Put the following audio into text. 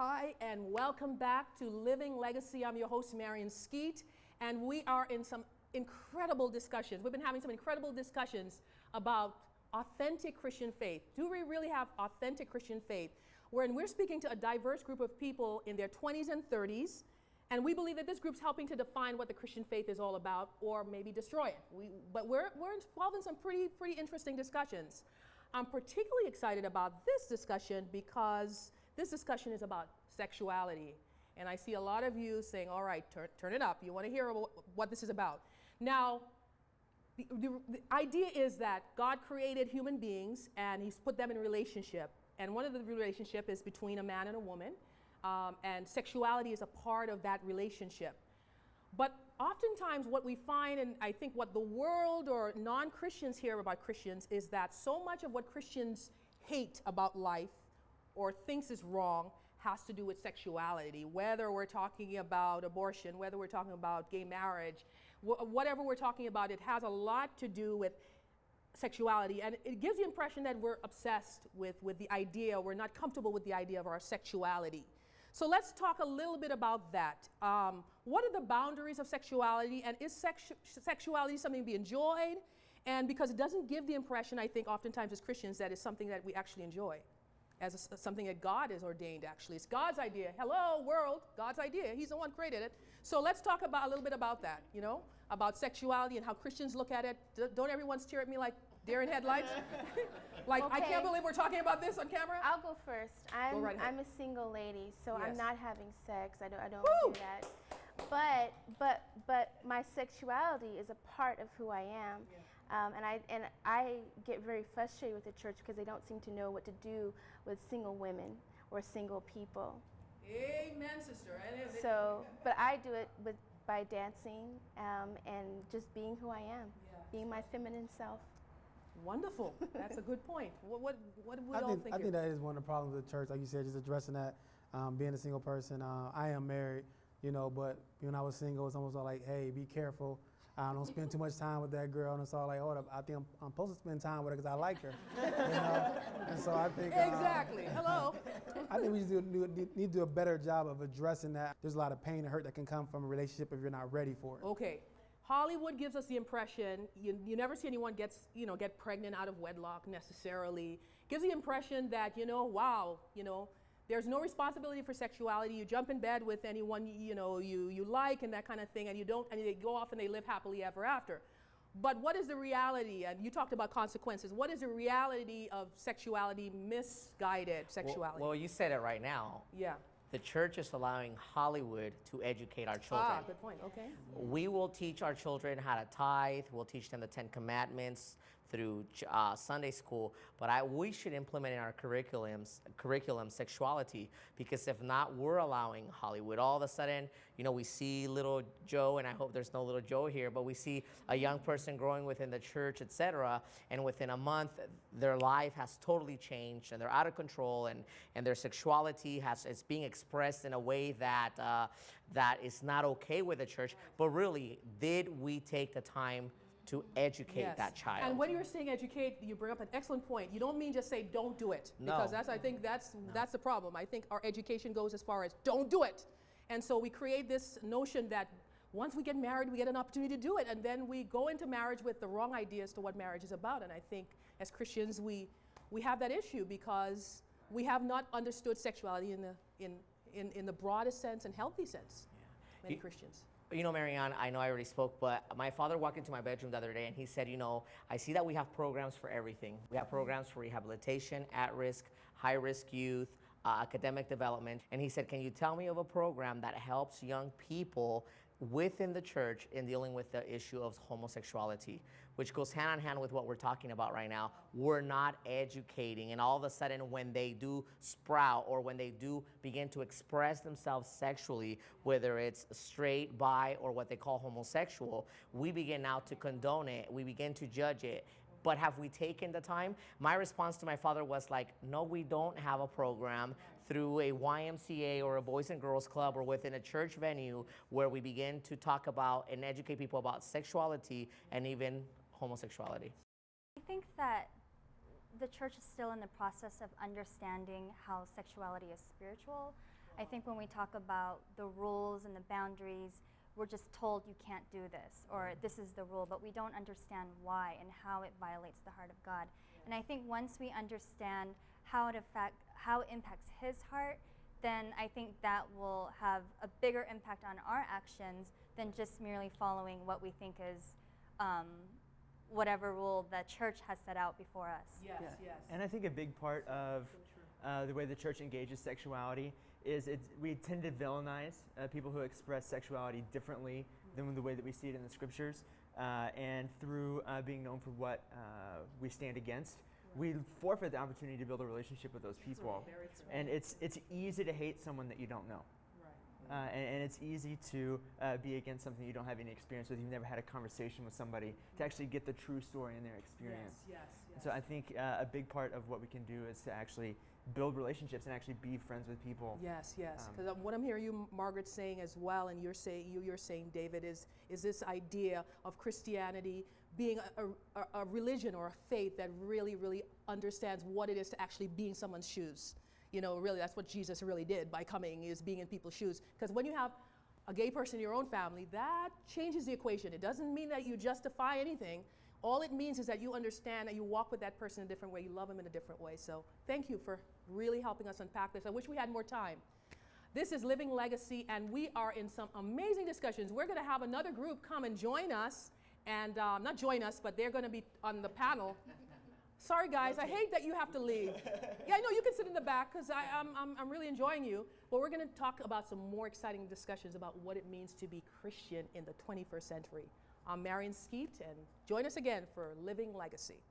Hi, and welcome back to Living Legacy. I'm your host, Marion Skeete, and we are in some incredible discussions. We've been having some incredible discussions about authentic Christian faith. Do we really have authentic Christian faith? Wherein we're speaking to a diverse group of people in their 20s and 30s, and we believe that this group's helping to define what the Christian faith is all about, or maybe destroy it. But we're involved in some pretty interesting discussions. I'm particularly excited about this discussion because this discussion is about sexuality. And I see a lot of you saying, all right, turn it up. You want to hear what this is about. Now, the idea is that God created human beings and he's put them in relationship. And one of the relationship is between a man and a woman. And sexuality is a part of that relationship. But oftentimes what we find, and I think what the world or non-Christians hear about Christians, is that so much of what Christians hate about life or thinks is wrong has to do with sexuality, whether we're talking about abortion, whether we're talking about gay marriage, whatever we're talking about, it has a lot to do with sexuality. And it gives the impression that we're obsessed with the idea, we're not comfortable with the idea of our sexuality. So let's talk a little bit about that. What are the boundaries of sexuality, and is sexuality something to be enjoyed? And because it doesn't give the impression, I think, oftentimes as Christians, that it's something that we actually enjoy, as something that God has ordained, actually. It's God's idea. Hello, world, God's idea. He's the one who created it. So let's talk about a little bit about that, about sexuality and how Christians look at it. Don't everyone stare at me like deer in headlights? Like, okay. I can't believe we're talking about this on camera. I'll go first. Go right ahead. I'm a single lady, so yes. I'm not having sex. I don't Woo! do that. But my sexuality is a part of who I am. Yeah. And I get very frustrated with the church because they don't seem to know what to do with single women or single people. Amen, sister. So, but I do it by dancing and just being who I am, being my feminine self. Wonderful. That's a good point. What do we all think? I think that is one of the problems with the church, like you said, just addressing that, being a single person. I am married, but when I was single, it's almost like, hey, be careful. I don't spend too much time with that girl, and it's all like, oh, I think I'm supposed to spend time with her because I like her, And so I think exactly. Hello. I think we just need to do a better job of addressing that. There's a lot of pain and hurt that can come from a relationship if you're not ready for it. Okay. Hollywood gives us the impression you never see anyone get pregnant out of wedlock necessarily. Gives the impression that wow, there's no responsibility for sexuality. You jump in bed with anyone you like and that kind of thing, and they go off and they live happily ever after. But what is the reality? And you talked about consequences. What is the reality of sexuality, misguided sexuality? Well, you said it right now. Yeah. The church is allowing Hollywood to educate our children. Good point. Okay. We will teach our children how to tithe. We'll teach them the 10 Commandments through Sunday school. But we should implement in our curriculum sexuality, because if not, we're allowing Hollywood. All of a sudden, we see little Joe, and I hope there's no little Joe here, but we see a young person growing within the church, etc. And within a month, their life has totally changed, and they're out of control, and their sexuality is being expressed in a way that is not okay with the church. But really, did we take the time to educate that child? And when you're saying educate, you bring up an excellent point. You don't mean just say don't do it, because I think that's the problem. I think our education goes as far as don't do it, and so we create this notion that once we get married, we get an opportunity to do it, and then we go into marriage with the wrong ideas to what marriage is about. And I think as Christians, we have that issue because we have not understood sexuality in the broadest sense and healthy sense. Many Christians. Marianne, I know I already spoke, but my father walked into my bedroom the other day and he said, I see that we have programs for everything. We have programs for rehabilitation, at-risk, high-risk youth, academic development. And he said, can you tell me of a program that helps young people within the church in dealing with the issue of homosexuality, which goes hand in hand with what we're talking about right now. We're not educating, and all of a sudden when they do sprout or when they do begin to express themselves sexually, whether it's straight, bi, or what they call homosexual, we begin now to condone it, we begin to judge it. But have we taken the time? My response to my father was like, no, we don't have a program through a YMCA or a Boys and Girls Club or within a church venue where we begin to talk about and educate people about sexuality and even homosexuality. I think that the church is still in the process of understanding how sexuality is spiritual. I think when we talk about the rules and the boundaries, we're just told you can't do this, or this is the rule, but we don't understand why and how it violates the heart of God. And I think once we understand how it impacts His heart, then I think that will have a bigger impact on our actions than just merely following what we think is whatever rule the church has set out before us. Yes, Yeah. yes. And I think a big part of the way the church engages sexuality is we tend to villainize people who express sexuality differently than the way that we see it in the scriptures. And through being known for what we stand against, we forfeit the opportunity to build a relationship with those people. Very true. And it's easy to hate someone that you don't know. Right. And it's easy to be against something you don't have any experience with. You've never had a conversation with somebody to actually get the true story and their experience. Yes, yes, yes. So I think a big part of what we can do is to actually build relationships and actually be friends with people. Yes, yes. Because what I'm hearing you, Margaret, saying as well, and you're saying, David, is this idea of Christianity being a religion or a faith that really, really understands what it is to actually be in someone's shoes. You know, really, that's what Jesus really did by coming, is being in people's shoes. Because when you have a gay person in your own family, that changes the equation. It doesn't mean that you justify anything. All it means is that you understand that you walk with that person in a different way, you love him in a different way. So thank you for really helping us unpack this. I wish we had more time. This is Living Legacy, and we are in some amazing discussions. We're going to have another group come and join us, and not join us, but they're going to be on the panel. Sorry, guys, I hate that you have to leave. Yeah, I know you can sit in the back because I'm really enjoying you. But we're going to talk about some more exciting discussions about what it means to be Christian in the 21st century. I'm Marion Skeete, and join us again for Living Legacy.